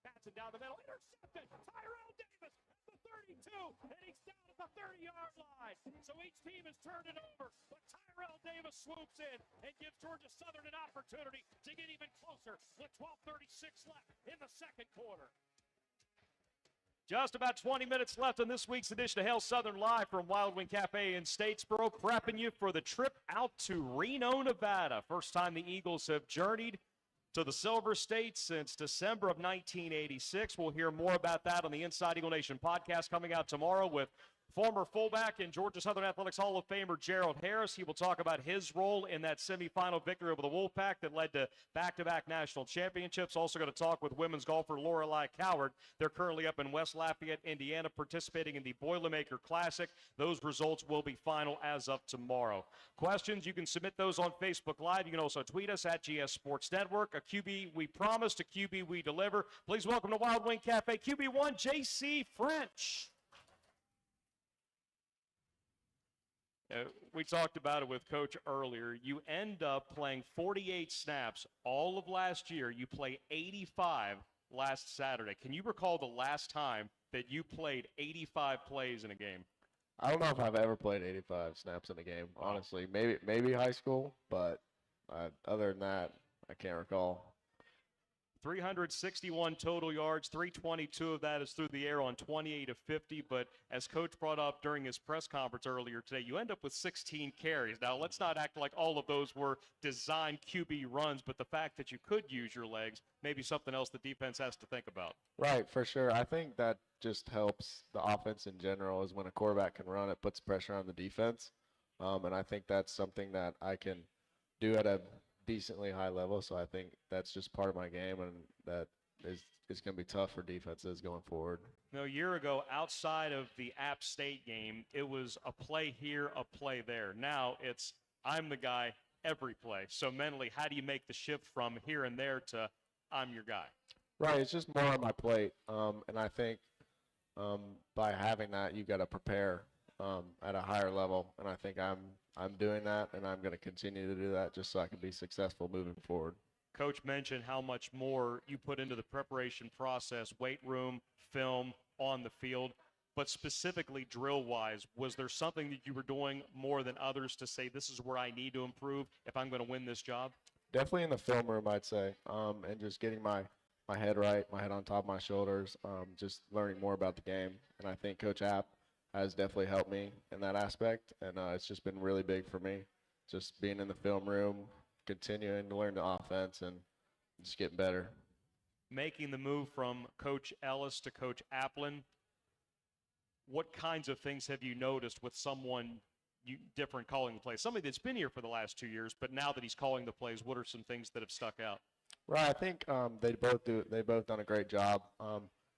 That's it down the middle. Intercepted. Tyrell Davis at the 32, and he's down at the 30-yard line. So each team has turned it over, but Tyrell Davis swoops in and gives Georgia Southern an opportunity to get even closer with 12:36 left in the second quarter. Just about 20 minutes left in this week's edition of Hail Southern Live from Wild Wing Cafe in Statesboro, prepping you for the trip out to Reno, Nevada. First time the Eagles have journeyed to the Silver State since December of 1986. We'll hear more about that on the Inside Eagle Nation podcast coming out tomorrow with former fullback and Georgia Southern Athletics Hall of Famer Gerald Harris. He will talk about his role in that semifinal victory over the Wolfpack that led to back-to-back national championships. Also going to talk with women's golfer Lorelei Coward. They're currently up in West Lafayette, Indiana, participating in the Boilermaker Classic. Those results will be final as of tomorrow. Questions, you can submit those on Facebook Live. You can also tweet us at GS Sports Network. A QB we promised, a QB we deliver. Please welcome to Wild Wing Cafe QB1, J.C. French. We talked about it with Coach earlier. You end up playing 48 snaps all of last year. You play 85 last Saturday. Can you recall the last time that you played 85 plays in a game? I don't know if I've ever played 85 snaps in a game, honestly. Maybe high school, but other than that, I can't recall. 361 total yards, 322 of that is through the air on 28 of 50. But as Coach brought up during his press conference earlier today, you end up with 16 carries. Now, let's not act like all of those were designed QB runs, but the fact that you could use your legs, maybe something else the defense has to think about. Right, for sure. I think that just helps the offense in general is when a quarterback can run, it puts pressure on the defense. And I think that's something that I can do at a decently high level, so I think that's just part of my game, and that is going to be tough for defenses going forward. A year ago, outside of the App State game, it was a play here, a play there. Now it's I'm the guy every play. So mentally, how do you make the shift from here and there to I'm your guy? Right, it's just more on my plate, and I think by having that, you got to prepare at a higher level, and I think I'm doing that, and I'm going to continue to do that just so I can be successful moving forward. Coach mentioned how much more you put into the preparation process, weight room, film, on the field, but specifically drill-wise, was there something that you were doing more than others to say this is where I need to improve if I'm going to win this job? Definitely in the film room, I'd say, and just getting my head right, my head on top of my shoulders, just learning more about the game, and I think Coach App has definitely helped me in that aspect, and it's just been really big for me, just being in the film room, continuing to learn the offense and just getting better. Making the move from Coach Ellis to Coach Applin, what kinds of things have you noticed with someone different calling the plays? Somebody that's been here for the last 2 years, but now that he's calling the plays, what are some things that have stuck out? Right, I think they both done a great job.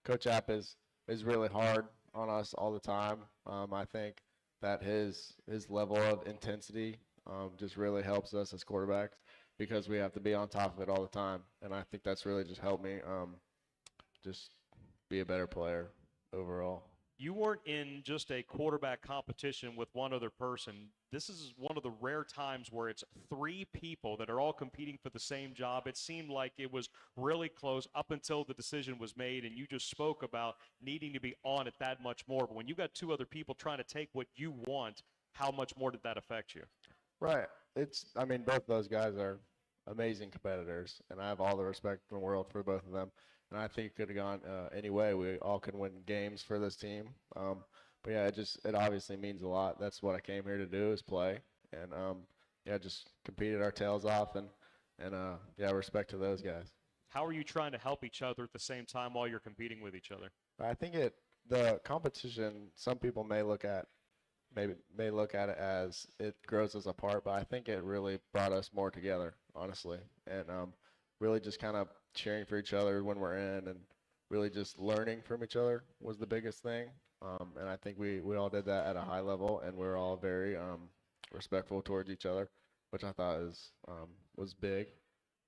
Coach App is really hard on us all the time. I think that his level of intensity just really helps us as quarterbacks because we have to be on top of it all the time. And I think that's really just helped me just be a better player overall. You weren't in just a quarterback competition with one other person. This is one of the rare times where it's 3 people that are all competing for the same job. It seemed like it was really close up until the decision was made, and you just spoke about needing to be on it that much more. But when you got 2 other people trying to take what you want, how much more did that affect you? Right. Both those guys are amazing competitors, and I have all the respect in the world for both of them. And I think it could have gone any way. We all could win games for this team. But yeah, it obviously means a lot. That's what I came here to do is play. And just competed our tails off and respect to those guys. How are you trying to help each other at the same time while you're competing with each other? I think the competition, some people may look at it as it grows us apart, but I think it really brought us more together, honestly. And really just kind of cheering for each other when we're in and really just learning from each other was the biggest thing. And I think we all did that at a high level, and we're all very respectful towards each other, which I thought was big.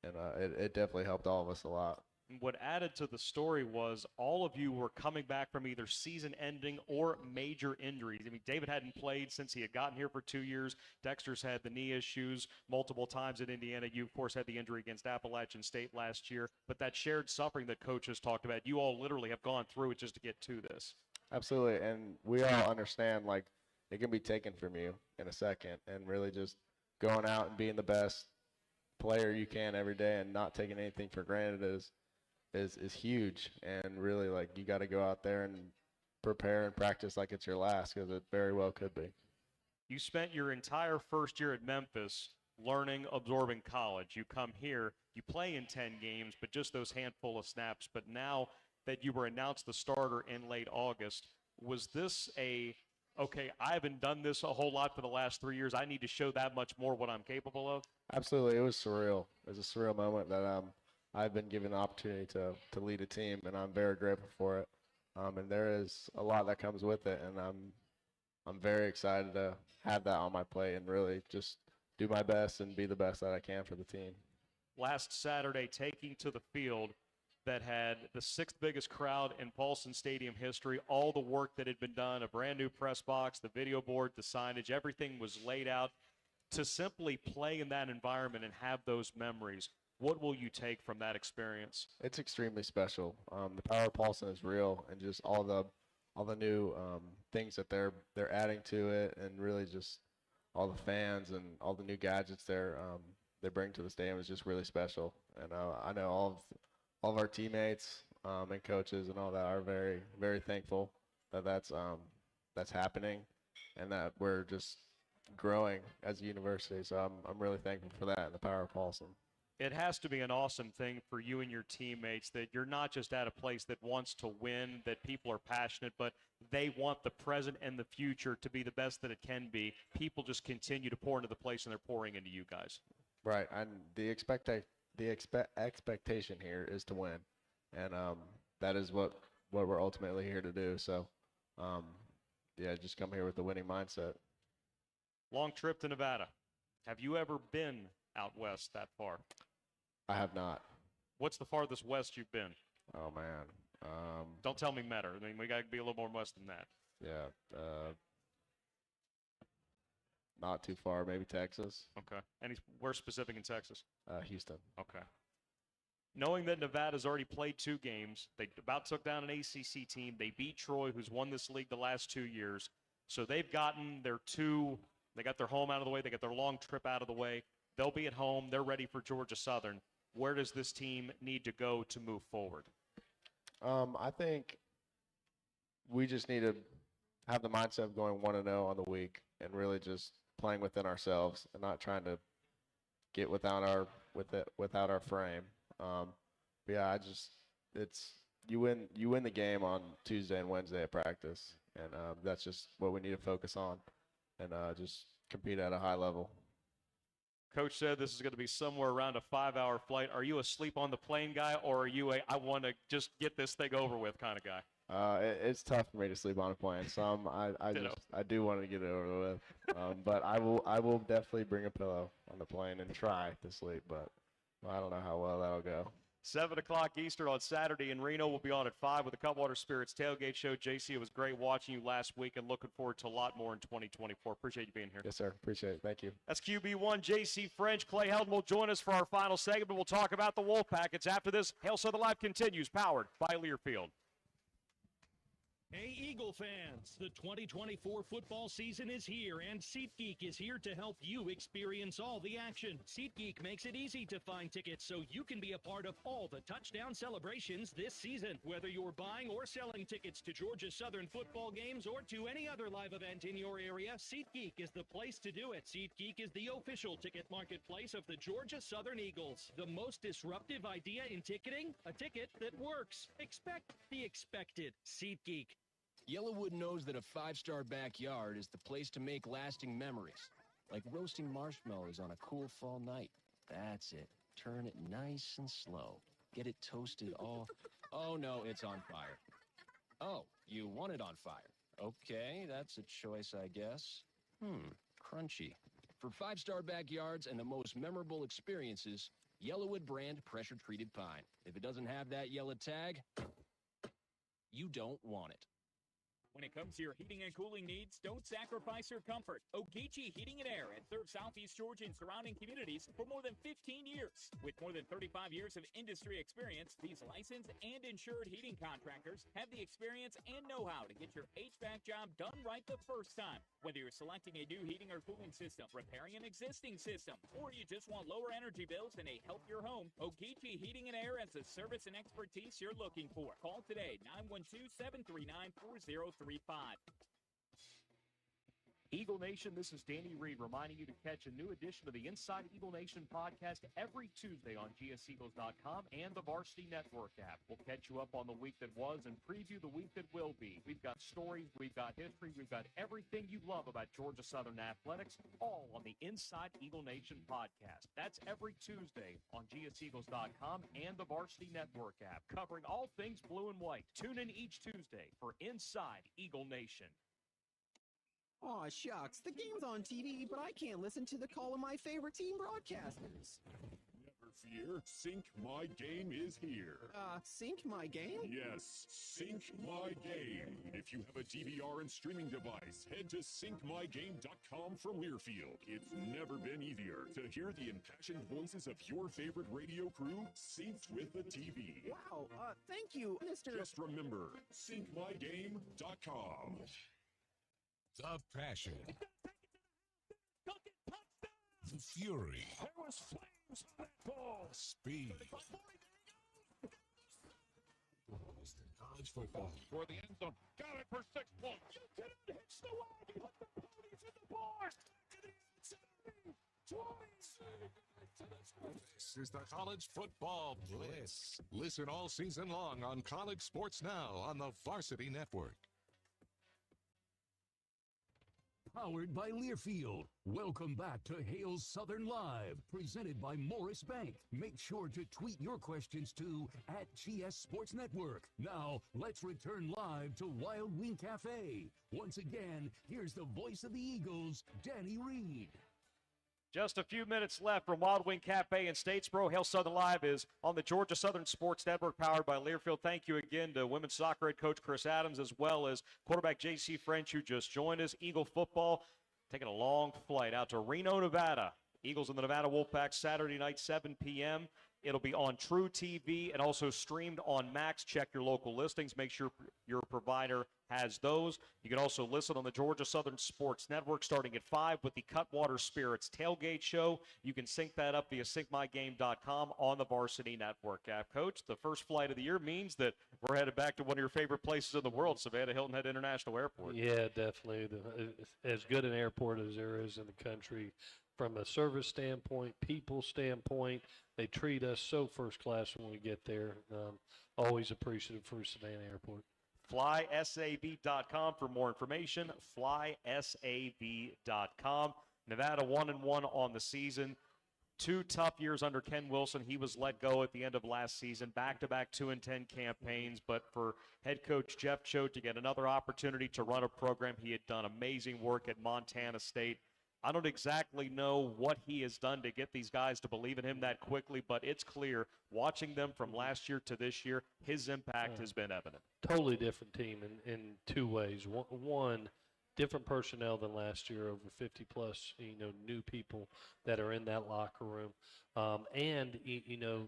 And it definitely helped all of us a lot. What added to the story was all of you were coming back from either season-ending or major injuries. David hadn't played since he had gotten here for 2 years. Dexter's had the knee issues multiple times at Indiana. You, of course, had the injury against Appalachian State last year. But that shared suffering that coaches talked about, you all literally have gone through it just to get to this. Absolutely, and we all understand, it can be taken from you in a second, and really just going out and being the best player you can every day and not taking anything for granted is huge. And really, you got to go out there and prepare and practice like it's your last, because it very well could be. You spent your entire first year at Memphis learning, absorbing college. You come here, you play in 10 games, but just those handful of snaps. But now that you were announced the starter in late August, was this okay, I haven't done this a whole lot for the last 3 years, I need to show that much more what I'm capable of? Absolutely. It was surreal. It was a surreal moment that I've been given the opportunity to lead a team, and I'm very grateful for it. And there is a lot that comes with it, and I'm very excited to have that on my plate and really just do my best and be the best that I can for the team. Last Saturday, taking to the field that had the 6th biggest crowd in Paulson Stadium history, all the work that had been done, a brand new press box, the video board, the signage, everything was laid out to simply play in that environment and have those memories. What will you take from that experience? It's extremely special. The power of Paulson is real, and just all the new things that they're adding to it, and really just all the fans and all the new gadgets they bring to the stadium is just really special. And I know all of our teammates and coaches and all that are very, very thankful that that's happening, and that we're just growing as a university. So I'm really thankful for that and the power of Paulson. It has to be an awesome thing for you and your teammates that you're not just at a place that wants to win, that people are passionate, but they want the present and the future to be the best that it can be. People just continue to pour into the place, and they're pouring into you guys. Right, and the expectation here is to win, and that is what we're ultimately here to do. So, just come here with the winning mindset. Long trip to Nevada. Have you ever been out west that far? I have not. What's the farthest west you've been? Oh, man. Don't tell me Metter. We got to be a little more west than that. Yeah. Not too far, maybe Texas. Okay. Where specific in Texas? Houston. Okay. Knowing that Nevada's already played 2 games, they about took down an ACC team. They beat Troy, who's won this league the last 2 years. So they've gotten they got their home out of the way. They got their long trip out of the way. They'll be at home. They're ready for Georgia Southern. Where does this team need to go to move forward? I think we just need to have the mindset of going 1-0 on the week and really just playing within ourselves and not trying to get without our frame. But yeah, you win the game on Tuesday and Wednesday at practice, and that's just what we need to focus on, and just compete at a high level. Coach said this is going to be somewhere around a 5-hour flight. Are you a sleep on the plane guy, or are you I want to just get this thing over with kind of guy? It's tough for me to sleep on a plane. I do want to get it over with. But I will definitely bring a pillow on the plane and try to sleep. But I don't know how well that'll go. 7 o'clock Eastern on Saturday in Reno. We'll be on at 5 with the Cutwater Spirits Tailgate Show. JC, it was great watching you last week and looking forward to a lot more in 2024. Appreciate you being here. Yes, sir. Appreciate it. Thank you. That's QB1 JC French. Clay Helton will join us for our final segment. We'll talk about the Wolfpack. It's after this. Hail Southern Live continues, powered by Learfield. Hey, Eagle fans, the 2024 football season is here, and SeatGeek is here to help you experience all the action. SeatGeek makes it easy to find tickets so you can be a part of all the touchdown celebrations this season. Whether you're buying or selling tickets to Georgia Southern football games or to any other live event in your area, SeatGeek is the place to do it. SeatGeek is the official ticket marketplace of the Georgia Southern Eagles. The most disruptive idea in ticketing? A ticket that works. Expect the expected. SeatGeek. Yellowwood knows that a five-star backyard is the place to make lasting memories, like roasting marshmallows on a cool fall night. That's it. Turn it nice and slow. Get it toasted all... Oh, no, it's on fire. Oh, you want it on fire. Okay, that's a choice, I guess. Crunchy. For five-star backyards and the most memorable experiences, Yellowwood brand pressure-treated pine. If it doesn't have that yellow tag, you don't want it. When it comes to your heating and cooling needs, don't sacrifice your comfort. Ogeechee Heating and Air has served Southeast Georgia and surrounding communities for more than 15 years. With more than 35 years of industry experience, these licensed and insured heating contractors have the experience and know-how to get your HVAC job done right the first time. Whether you're selecting a new heating or cooling system, repairing an existing system, or you just want lower energy bills and a healthier home, Ogeechee Heating and Air has the service and expertise you're looking for. Call today, 912-739-4035. Eagle Nation, this is Danny Reed reminding you to catch a new edition of the Inside Eagle Nation podcast every Tuesday on gseagles.com and the Varsity Network app. We'll catch you up on the week that was and preview the week that will be. We've got stories, we've got history, we've got everything you love about Georgia Southern athletics, all on the Inside Eagle Nation podcast. That's every Tuesday on gseagles.com and the Varsity Network app, covering all things blue and white. Tune in each Tuesday for Inside Eagle Nation. Aw, shucks. The game's on TV, but I can't listen to the call of my favorite team broadcasters. Never fear. Sync My Game is here. Sync My Game? Yes, Sync My Game. If you have a DVR and streaming device, head to syncmygame.com from Learfield. It's never been easier to hear the impassioned voices of your favorite radio crew synced with the TV. Wow, thank you, Mr. Just remember, syncmygame.com. The passion. The fury. There was flames on that ball. Speed. College football. For the end zone. Got it for 6 points. You cannot hitch the wagon. The party's in the bar. To the end zone. This is the College Football Blitz. Listen all season long on College Sports Now on the Varsity Network. Powered by Learfield. Welcome back to Hail Southern Live, presented by Morris Bank. Make sure to tweet your questions to @GS Sports Network. Now, let's return live to Wild Wing Cafe. Once again, here's the voice of the Eagles, Danny Reed. Just a few minutes left from Wild Wing Cafe in Statesboro. Hail Southern Live is on the Georgia Southern Sports Network, powered by Learfield. Thank you again to women's soccer head coach Chris Adams, as well as quarterback J.C. French, who just joined us. Eagle football taking a long flight out to Reno, Nevada. Eagles and the Nevada Wolfpack Saturday night, 7 p.m. It'll be on True TV and also streamed on Max. Check your local listings. Make sure your provider has those. You can also listen on the Georgia Southern Sports Network starting at 5 with the Cutwater Spirits Tailgate Show. You can sync that up via syncmygame.com on the Varsity Network app. Coach, the first flight of the year means that we're headed back to one of your favorite places in the world, Savannah Hilton Head International Airport. Yeah, definitely. As good an airport as there is in the country. from a service standpoint, people standpoint. They treat us so first class when we get there. Always appreciative for Savannah Airport. FlySAV.com for more information. FlySAV.com. Nevada 1-1 on the season. 2 tough years under Ken Wilson. He was let go at the end of last season. Back-to-back 2-10 campaigns. But for head coach Jeff Choate to get another opportunity to run a program, he had done amazing work at Montana State. I don't exactly know what he has done to get these guys to believe in him that quickly, but it's clear, watching them from last year to this year, his impact has been evident. Totally different team in 2 ways. One, different personnel than last year, over 50-plus, new people that are in that locker room. And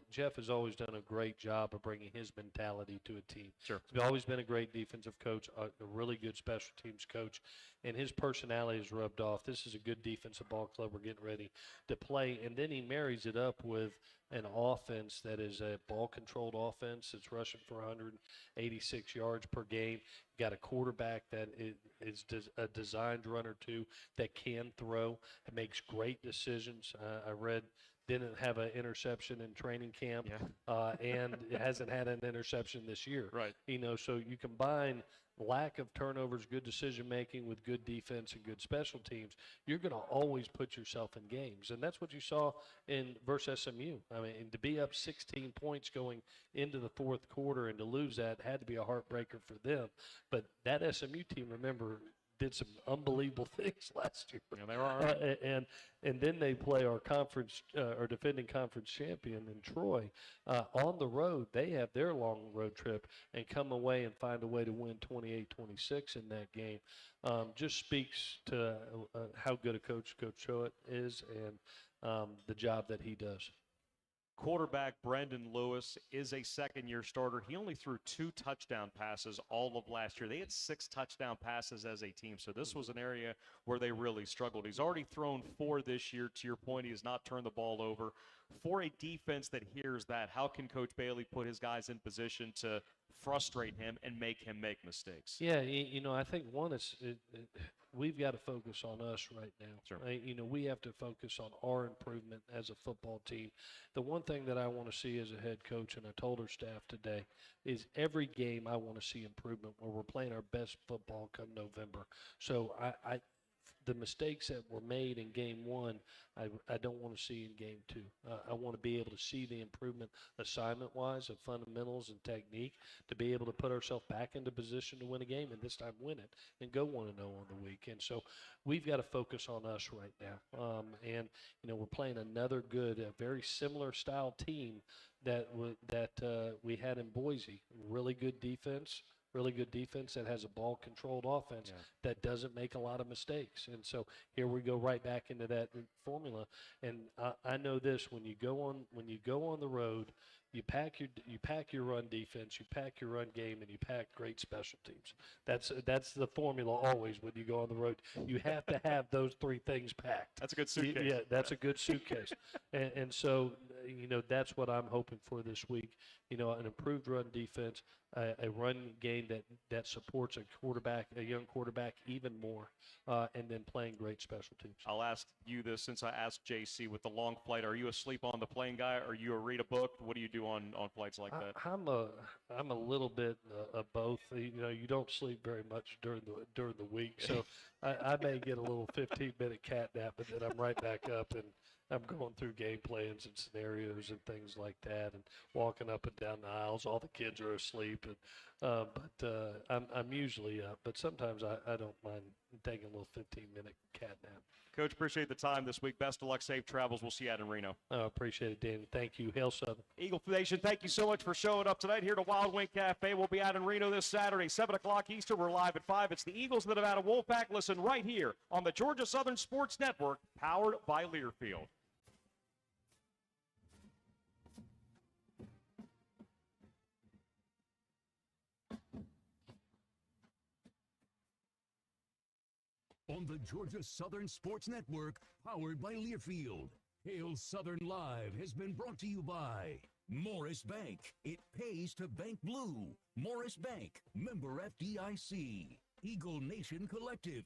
Jeff has always done a great job of bringing his mentality to a team. Sure. He's always been a great defensive coach, a really good special teams coach, and his personality is rubbed off. This is a good defensive ball club we're getting ready to play, and then he marries it up with an offense that is a ball-controlled offense. It's rushing for 186 yards per game. You got a quarterback that is a designed runner, too, that can throw and makes great decisions. I read didn't have an interception in training camp, and it hasn't had an interception this year. Right. So you combine lack of turnovers, good decision-making with good defense and good special teams, you're going to always put yourself in games. And that's what you saw in versus SMU. I mean, to be up 16 points going into the fourth quarter and to lose that had to be a heartbreaker for them. But that SMU team, remember, did some unbelievable things last year. Yeah, they were all right. And then they play our conference, our defending conference champion in Troy on the road. They have their long road trip and come away and find a way to win 28-26 in that game. Just speaks to how good a coach Coach Choate is and the job that he does. Quarterback Brendan Lewis is a second-year starter. He only threw 2 touchdown passes all of last year. They had 6 touchdown passes as a team, so this was an area where they really struggled. He's already thrown 4 this year. To your point, he has not turned the ball over. For a defense that hears that, how can Coach Bailey put his guys in position to frustrate him and make him make mistakes? Yeah, I think one is we've got to focus on us right now. Sure. We have to focus on our improvement as a football team. The one thing that I want to see as a head coach, and I told our staff today, is every game I want to see improvement where we're playing our best football come November. So the mistakes that were made in game 1, I don't want to see in game 2. I want to be able to see the improvement assignment-wise of fundamentals and technique to be able to put ourselves back into position to win a game and this time win it and go 1-0 on the week. And so we've got to focus on us right now. And we're playing another good, very similar style team that we had in Boise. Really good defense. Really good defense that has a ball-controlled offense that doesn't make a lot of mistakes. And so here we go right back into that formula. And I know this: when you go on the road, you pack your run defense, you pack your run game, and you pack great special teams. That's the formula always when you go on the road. You have to have those 3 things packed. That's a good suitcase. Yeah, that's a good suitcase. and so that's what I'm hoping for this week. An improved run defense, a run game that supports a young quarterback even more, and then playing great special teams. I'll ask you this since I asked JC with the long flight. Are you a sleep on the plane guy? Are you a read a book? What do you do on flights like that? I'm a little bit of both. You don't sleep very much during the week, so I may get a little 15-minute cat nap, and then I'm right back up and I'm going through game plans and scenarios and things like that, and walking up and down the aisles. All the kids are asleep, but I'm usually up. But sometimes I don't mind taking a little 15-minute cat nap. Coach, appreciate the time this week. Best of luck, safe travels. We'll see you out in Reno. Appreciate it, Dan. Thank you. Hail Southern. Eagle Nation, thank you so much for showing up tonight here to Wild Wing Cafe. We'll be out in Reno this Saturday, 7 o'clock Eastern. We're live at 5. It's the Eagles of the Nevada Wolfpack. Listen right here on the Georgia Southern Sports Network, powered by Learfield. On the Georgia Southern Sports Network, powered by Learfield. Hail Southern Live has been brought to you by Morris Bank. It pays to bank blue. Morris Bank, member FDIC. Eagle Nation Collective.